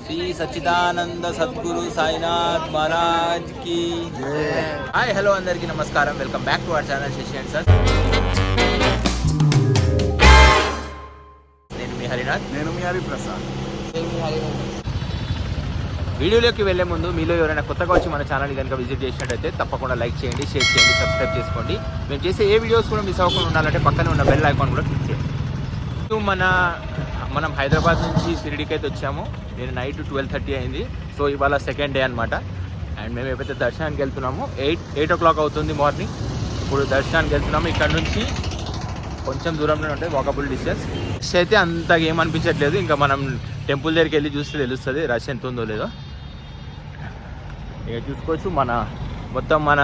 శ్రీ సచ్చిదానంద సద్గురు సాయినాథ్ మహారాజ్ కి hi hello అందరికీ నమస్కారం. Welcome back to our channel Sashi and sir. నేను మీ హరినాథ్. నేను మీ హరిప్రసాద్. వీడియోలోకి వెళ్లే ముందు మీలో ఎవరైనా కొత్తగా వచ్చి మన ఛానల్ కనుక విజిట్ చేసినట్టయితే తప్పకుండా లైక్ చేయండి, షేర్ చేయండి, సబ్స్క్రైబ్ చేసుకోండి. మేము చేసే ఏ వీడియోస్ కూడా మిస్ అవ్వకుండా ఉండాలంటే పక్కనే ఉన్న బెల్ ఐకాన్ కూడా క్లిక్ చేయండి. మనం హైదరాబాద్ నుంచి షిరిడీకి అయితే వచ్చాము. నేను నైట్ 12:30 అయింది. సో ఇవాళ సెకండ్ డే అనమాట. అండ్ మేము ఎప్పుడైతే దర్శనానికి వెళ్తున్నామో 8 o'clock అవుతుంది మార్నింగ్. ఇప్పుడు దర్శనానికి వెళ్తున్నాము. ఇక్కడ నుంచి కొంచెం దూరంలో ఉంటాయి, వాకబుల్ డిస్టెన్స్. రష్ అయితే అంతగా ఏమనిపించట్లేదు. ఇంకా మనం టెంపుల్ దగ్గరికి వెళ్ళి చూస్తే తెలుస్తుంది రష్ ఎంత ఉందో లేదో. ఇక చూసుకోవచ్చు, మొత్తం మన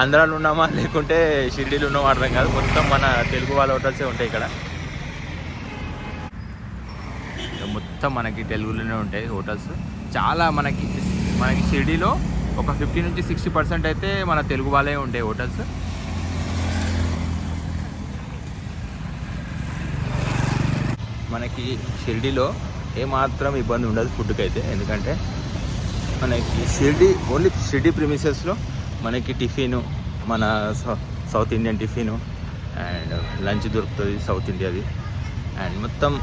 ఆంధ్రాలో ఉన్నామా లేకుంటే షిరిడీలో ఉన్నామో అర్థం కాదు. మొత్తం మన తెలుగు వాళ్ళ హోటల్సే ఉంటాయి ఇక్కడ. మొత్తం మనకి తెలుగులోనే ఉంటాయి హోటల్స్. చాలా మనకి షిరిడీలో ఒక 50 నుంచి 60% అయితే మన తెలుగు వాళ్ళే ఉంటాయి హోటల్స్. మనకి షిరిడీలో ఏమాత్రం ఇబ్బంది ఉండదు ఫుడ్కి అయితే. ఎందుకంటే మనకి ఓన్లీ షిరిడీ ప్రిమిసెస్లో మనకి టిఫిను, మన south Indian tiffin and lunch దొరుకుతుంది సౌత్ ఇండియాది. అండ్ మొత్తం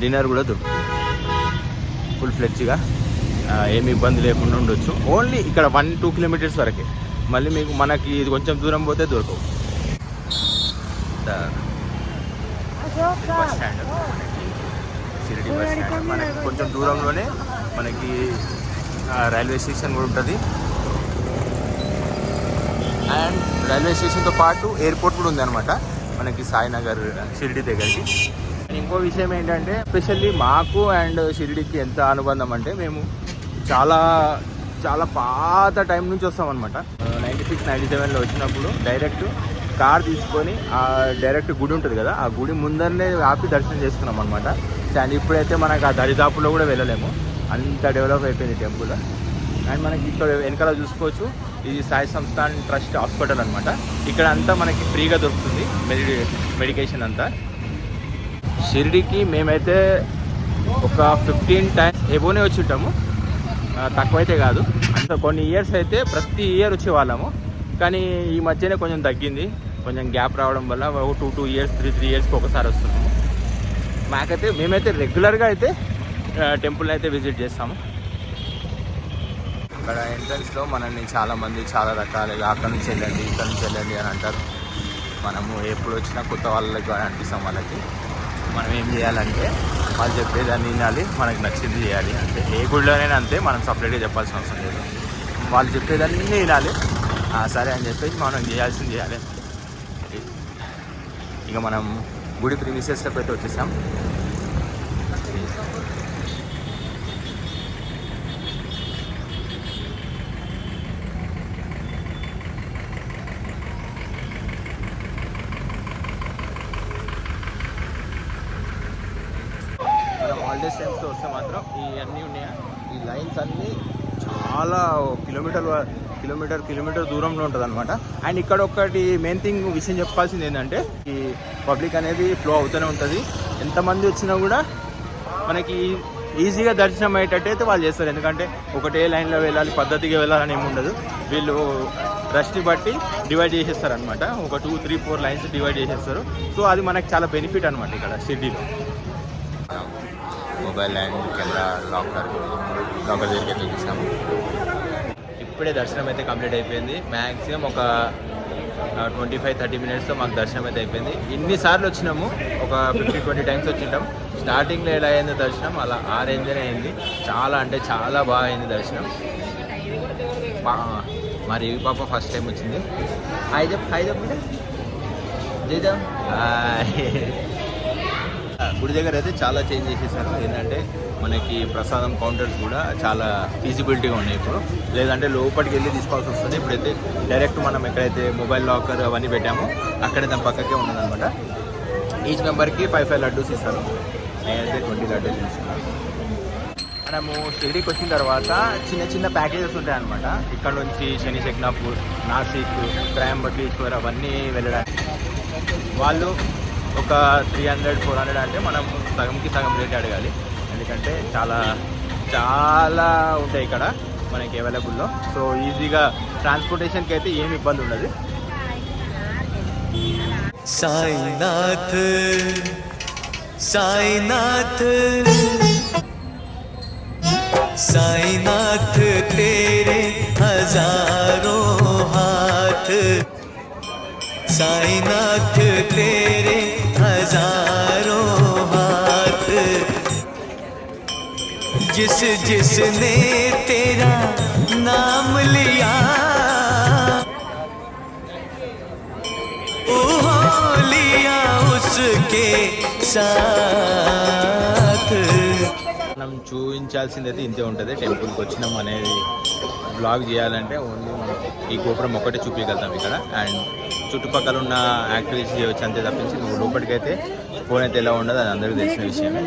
డిన్నర్ కూడా దొరుకుతుంది ఫుల్ ఫ్లెడ్జ్గా. ఏమి ఇబ్బంది లేకుండా ఉండొచ్చు. ఓన్లీ ఇక్కడ 1-2 కిలోమీటర్స్ వరకే. మళ్ళీ మనకి ఇది కొంచెం దూరం పోతే దొరకవు. Bus stand, Shirdi bus stand మనకి కొంచెం దూరంలోనే మనకి రైల్వే స్టేషన్ కూడా ఉంటుంది. అండ్ రైల్వే స్టేషన్తో పాటు ఎయిర్పోర్ట్ కూడా ఉందన్నమాట మనకి సాయినగర్ షిరిడి దగ్గరికి. ఇంకో విషయం ఏంటంటే ఎస్పెషల్లీ మాకు అండ్ షిరిడీకి ఎంత అనుబంధం అంటే మేము చాలా చాలా పాత టైం నుంచి వస్తామన్నమాట. 96-97లో వచ్చినప్పుడు డైరెక్ట్ కార్ తీసుకొని డైరెక్ట్ గుడి ఉంటుంది కదా, ఆ గుడి ముందరనే ఆపి దర్శనం చేసుకున్నాం అనమాట. అండ్ ఇప్పుడైతే మనకు ఆ దరిదాపులో కూడా వెళ్ళలేము, అంత డెవలప్ అయిపోయింది టెంపుల్. అండ్ మనకి ఇక్కడ వెనకాల చూసుకోవచ్చు, ఇది సాయి సంస్థాన్ ట్రస్ట్ హాస్పిటల్ అనమాట. ఇక్కడ అంతా మనకి ఫ్రీగా దొరుకుతుంది మెడికేషన్ అంతా. షిరిడీకి మేమైతే ఒక 15 times ఎబోనే వచ్చి ఉంటాము, తక్కువైతే కాదు. అంత కొన్ని ఇయర్స్ అయితే ప్రతి ఇయర్ వచ్చేవాళ్ళము. కానీ ఈ మధ్యనే కొంచెం తగ్గింది, కొంచెం గ్యాప్ రావడం వల్ల 2 years 3 yearsకి ఒకసారి వస్తున్నాము. మేమైతే రెగ్యులర్గా అయితే టెంపుల్ని అయితే విజిట్ చేస్తాము. ఇక్కడ ఎంట్రన్స్లో మనల్ని చాలామంది చాలా రకాలుగా అక్కడ నుంచి వెళ్ళండి ఇక్కడ నుంచి వెళ్ళండి అని అంటారు. మనము ఎప్పుడు వచ్చినా కొత్త వాళ్ళకి అనిపిస్తాం. వాళ్ళకి మనం ఏం చేయాలంటే వాళ్ళు చెప్పేదాన్ని వినాలి, మనకు నచ్చింది చేయాలి. అంటే ఏ గుడిలోనైనా అంతే, మనం సపరేట్గా చెప్పాల్సిన అవసరం లేదు. వాళ్ళు చెప్పేదాన్ని వినాలి, సరే అని చెప్పేసి మనం చేయాల్సింది చేయాలి. ఇక మనం గుడి ప్రిమిసెస్లోకి అయితే వచ్చేసాం. మనం హాలిడేస్ టైమ్స్లో వస్తే మాత్రం ఇవన్నీ ఉన్నాయా, ఈ లైన్స్ అన్నీ చాలా కిలోమీటర్ దూరంలో ఉంటుంది అనమాట. అండ్ ఇక్కడ ఒకటి మెయిన్ విషయం చెప్పాల్సింది ఏంటంటే, ఈ పబ్లిక్ అనేది ఫ్లో అవుతూనే ఉంటుంది. ఎంతమంది వచ్చినా కూడా మనకి ఈజీగా దర్శనం అయ్యేటట్టయితే వాళ్ళు చేస్తారు. ఎందుకంటే ఒకటే లైన్లో వెళ్ళాలి, పద్ధతిగా వెళ్ళాలని ఏమి ఉండదు. వీళ్ళు రష్ని బట్టి డివైడ్ చేసేస్తారు అనమాట. ఒక 2-3-4 లైన్స్ డివైడ్ చేసేస్తారు. సో అది మనకు చాలా బెనిఫిట్ అనమాట ఇక్కడ షిరిడీలో. మొబైల్ అండ్ కెమెరా లాకర్ దగ్గరికి అయితే చూసాము. ఇప్పుడే దర్శనం అయితే కంప్లీట్ అయిపోయింది. మ్యాక్సిమం ఒక 25-30 minutesలో మాకు దర్శనం అయితే అయిపోయింది. ఇన్నిసార్లు వచ్చినాము, ఒక 50-20 times వచ్చింటాం. స్టార్టింగ్లో ఎలా అయిందో దర్శనం అలా ఆ రేంజ్లోనే అయింది. చాలా అంటే చాలా బాగా అయింది దర్శనం. మరి పాప ఫస్ట్ టైం వచ్చింది. హాయ్ చెప్పండి జైదా. గుడి దగ్గర అయితే చాలా చేంజ్ చేసేసారు. ఏంటంటే మనకి ప్రసాదం కౌంటర్స్ కూడా చాలా ఫీజిబిలిటీగా ఉన్నాయి ఇప్పుడు. లేదంటే లోపలికి వెళ్ళి తీసుకోవాల్సి వస్తుంది. ఇప్పుడైతే డైరెక్ట్ మనం ఎక్కడైతే మొబైల్ లాకర్ అవన్నీ పెట్టామో అక్కడే దాని పక్కకే ఉన్నదనమాట. ఈచ్ మెంబర్కి 5 లడ్డూస్ ఇస్తారు. నేనైతే 20 లడ్డూస్ తీసుకున్నాను. మనము షిరిడీకి వచ్చిన తర్వాత చిన్న ప్యాకేజెస్ ఉంటాయి అనమాట. ఇక్కడ నుంచి శని శక్నాపూర్, నాసిక్, త్రయంబకేశ్వర్ అవన్నీ వెళ్ళడానికి వాళ్ళు ఒక 300-400 అంటే మనం సగంకి సగం రేట్ అడగాలి. ఎందుకంటే చాలా చాలా ఉంటాయి ఇక్కడ మనకి అవైలబుల్లో. సో ఈజీగా ట్రాన్స్పోర్టేషన్కి అయితే ఏమి ఇబ్బంది ఉండదు. సాయినాథ్ సాయినాథ్ साईनाथ तेरे हजारों हाथ साईनाथ तेरे हजारों हाथ जिस जिसने तेरा नाम लिया ओ लिया उसके साथ. మనం చూపించాల్సిందైతే ఇంతే ఉంటుంది. టెంపుల్కి వచ్చినాం అనేది బ్లాగ్ చేయాలంటే ఓన్లీ ఈ గోపురం ఒక్కటే చూపించగలుగుతాం ఇక్కడ. అండ్ చుట్టుపక్కల ఉన్న యాక్టివిటీస్ చేయవచ్చు అంతే తప్పించి లోపలికైతే ఫోన్ అయితే ఎలా ఉండదు అది అందరికీ తెలిసిన విషయమే.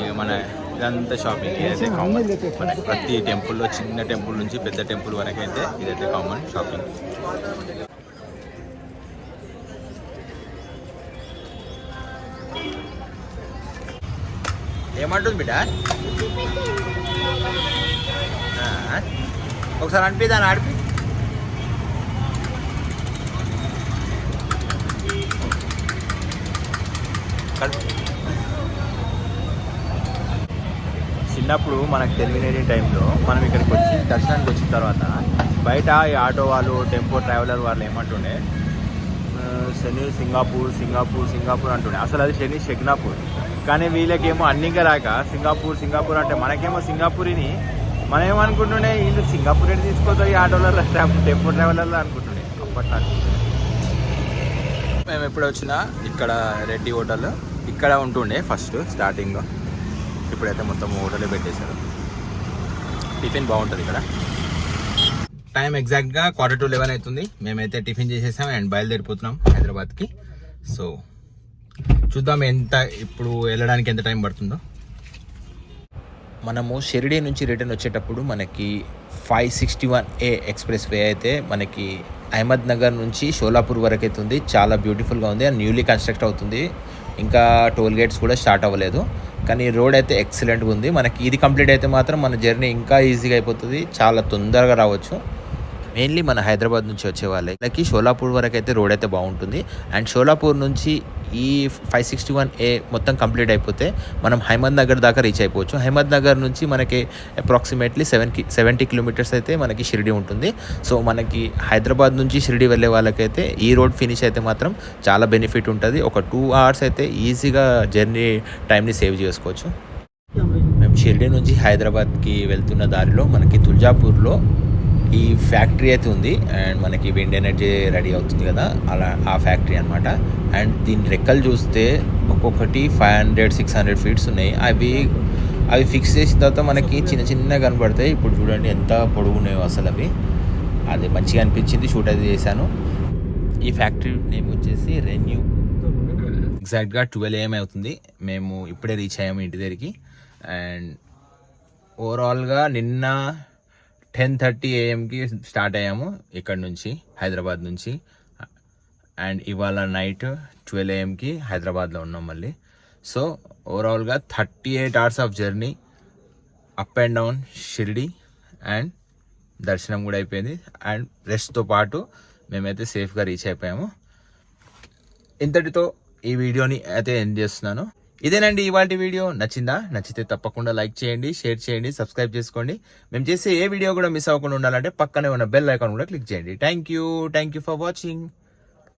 ఇక మన ఇదంతా షాపింగ్ ఇదైతే కామన్. మన ప్రతి టెంపుల్లో చిన్న టెంపుల్ నుంచి పెద్ద టెంపుల్ వరకు అయితే ఇదైతే కామన్ షాపింగ్. ఏమంటుంది బిడ్డ? ఒకసారి అనిపి దాన్ని ఆడిపి. చిన్నప్పుడు మనకు తెలియని టైంలో మనం ఇక్కడికి వచ్చి దర్శనానికి వచ్చిన తర్వాత బయట ఈ ఆటో వాళ్ళు టెంపో ట్రావెలర్ వాళ్ళు ఏమంటుండే శని సింగపూర్ సింగపూర్ సింగపూర్ అంటుండే. అసలు అది శని షెగ్నాపూర్. కానీ వీళ్ళకేమో అన్నింక రాక సింగపూర్ సింగపూర్ అంటే మనకేమో సింగపూరిని మనం ఏమనుకుంటుండే వీళ్ళు సింగపూర్ ఎటు తీసుకోవద్దు ఈ ఆటోలలో టెంపో ట్రావెలర్లో అనుకుంటుండే అప్పట్లో. మేము ఎప్పుడు వచ్చినా ఇక్కడ రెడ్డి హోటల్ ఇక్కడ ఉంటుండే ఫస్ట్ స్టార్టింగ్లో. ఇప్పుడైతే మొత్తం హోటలే పెట్టేశారు. టిఫిన్ బాగుంటుంది ఇక్కడ. టైం ఎగ్జాక్ట్గా 11:45 అవుతుంది. మేమైతే టిఫిన్ చేసేసాం అండ్ బయలుదేరిపోతున్నాం హైదరాబాద్కి. సో చూద్దాం ఎంత ఇప్పుడు వెళ్ళడానికి ఎంత టైం పడుతుందో. మనము షిరిడి నుంచి రిటర్న్ వచ్చేటప్పుడు మనకి 561A ఎక్స్ప్రెస్ వే అయితే మనకి అహ్మద్ నగర్ నుంచి షోలాపూర్ వరకు అవుతుంది. చాలా బ్యూటిఫుల్గా ఉంది అండ్ న్యూలీ కన్స్ట్రక్ట్ అవుతుంది. ఇంకా టోల్ గేట్స్ కూడా స్టార్ట్ అవ్వలేదు. కానీ రోడ్ అయితే ఎక్సలెంట్గా ఉంది. మనకి ఇది కంప్లీట్ అయితే మాత్రం మన జర్నీ ఇంకా ఈజీగా అయిపోతుంది. చాలా తొందరగా రావచ్చు. మెయిన్లీ మన హైదరాబాద్ నుంచి వచ్చే వాళ్ళకి షోలాపూర్ వరకు అయితే రోడ్ అయితే బాగుంటుంది. అండ్ షోలాపూర్ నుంచి ఈ 561A మొత్తం కంప్లీట్ అయిపోతే మనం అహ్మద్ నగర్ దాకా రీచ్ అయిపోవచ్చు. అహ్మద్ నగర్ నుంచి మనకి అప్రాక్సిమేట్లీ 70 కిలోమీటర్స్ అయితే మనకి షిరిడి ఉంటుంది. సో మనకి హైదరాబాద్ నుంచి షిరిడి వెళ్ళే వాళ్ళకైతే ఈ రోడ్ ఫినిష్ అయితే మాత్రం చాలా బెనిఫిట్ ఉంటుంది. ఒక 2 hours అయితే ఈజీగా జర్నీ టైంని సేవ్ చేసుకోవచ్చు. మేము షిరిడి నుంచి హైదరాబాద్కి వెళ్తున్న దారిలో మనకి తుల్జాపూర్లో ఈ ఫ్యాక్టరీ అయితే ఉంది. అండ్ మనకి విండ్ ఎనర్జీ రెడీ అవుతుంది కదా, అలా ఆ ఫ్యాక్టరీ అనమాట. అండ్ దీని రెక్కలు చూస్తే ఒక్కొక్కటి 500-600 ఫీట్స్ ఉన్నాయి. అవి ఫిక్స్ చేసిన తర్వాత మనకి చిన్న కనబడతాయి. ఇప్పుడు చూడండి ఎంత పొడుగున్నాయో అసలు అవి. అది మంచిగా అనిపించింది, షూట్ అయితే చేశాను. ఈ ఫ్యాక్టరీ నేమ్ వచ్చేసి రెన్యూ. ఎగ్జాక్ట్గా 12 AM అవుతుంది. మేము ఇప్పుడే రీచ్ అయ్యాము ఇంటి దగ్గరికి. అండ్ ఓవరాల్గా నిన్న 10:30 AMకి స్టార్ట్ అయ్యాము ఇక్కడ నుంచి, హైదరాబాద్ నుంచి. అండ్ ఇవాళ నైట్ 12 AMకి హైదరాబాద్లో ఉన్నాం మళ్ళీ. సో ఓవరాల్గా 38 hours of journey up and down Shirdi. And దర్శనం కూడా అయిపోయింది. అండ్ రెస్ట్తో పాటు మేమైతే సేఫ్గా రీచ్ అయిపోయాము. ఇంతటితో ఈ వీడియోని అయితే ఎండ్ చేస్తున్నాను. ఇదేనండి ఇవాల్టి వీడియో. నచ్చితే తప్పకుండా లైక్ చేయండి, షేర్ చేయండి, సబ్స్క్రైబ్ చేసుకోండి. మేము చేసే ఏ వీడియో కూడా మిస్ అవ్వకుండా ఉండాలంటే పక్కనే ఉన్న బెల్ ఐకాన్ కూడా క్లిక్ చేయండి. Thank you for watching.